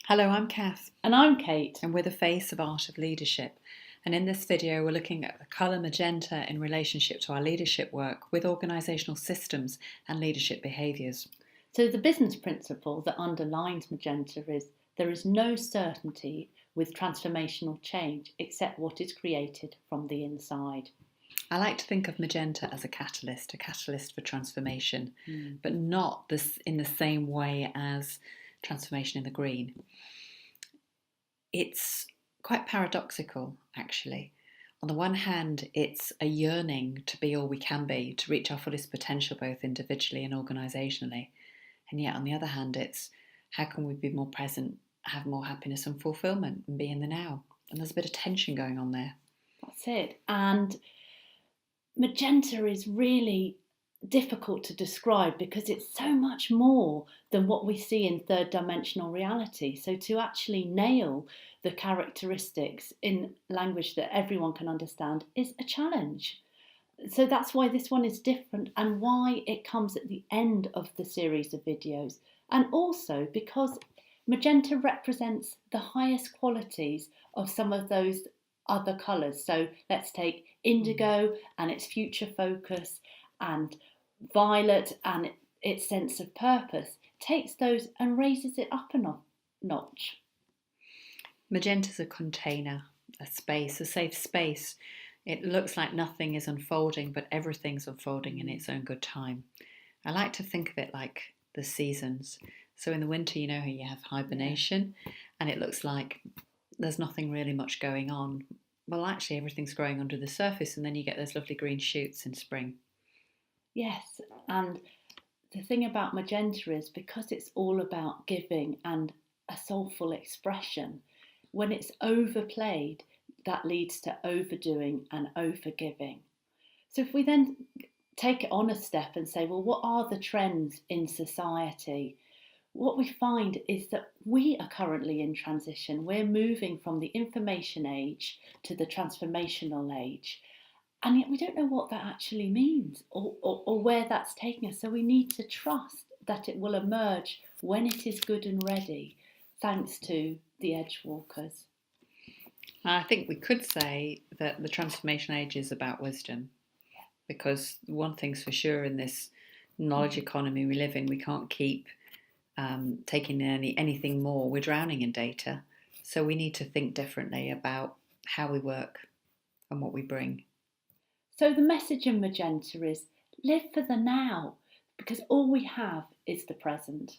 Hello, I'm Kath, And I'm Kate. and we're the face of Art of Leadership. And in this video, we're looking at the colour magenta in relationship to our leadership work with organisational systems and leadership behaviours. So the business principle that underlines Magenta is there is no certainty with transformational change except what is created from the inside. I like to think of magenta as a catalyst for transformation, but not this in the same way as transformation in the green. It's quite paradoxical, actually. On the one hand, it's a yearning to be all we can be, to reach our fullest potential both individually and organisationally. And yet, on the other hand, it's how can we be more present, have more happiness and fulfilment, and be in the now? And there's a bit of tension going on there. That's it. And Magenta is really difficult to describe because it's so much more than what we see in third dimensional reality. So to actually nail the characteristics in language that everyone can understand is a challenge. So that's why this one is different and why it comes at the end of the series of videos. And also because magenta represents the highest qualities of some of those other colours. So let's take indigo and its future focus, and violet and its sense of purpose. Takes those and raises it up a notch. Magenta's a container, a space, a safe space. It looks like nothing is unfolding, but everything's unfolding in its own good time. I like to think of it like the seasons. So in the winter, you know how you have hibernation, and it looks like there's nothing really much going on. Well, actually, everything's growing under the surface, and then you get those lovely green shoots in spring. Yes, and the thing about magenta is because it's all about giving and a soulful expression, when it's overplayed, that leads to overdoing and overgiving. So if we then take it on a step and say, well, what are the trends in society? What we find is that we are currently in transition. We're moving from the information age to the transformational age. And yet we don't know what that actually means or where that's taking us. So we need to trust that it will emerge when it is good and ready, thanks to the edge walkers. I think we could say that the transformation age is about wisdom, because one thing's for sure in this knowledge economy we live in, we can't keep taking anything more. We're drowning in data. So we need to think differently about how we work and what we bring. So the message in Magenta is live for the now, because all we have is the present.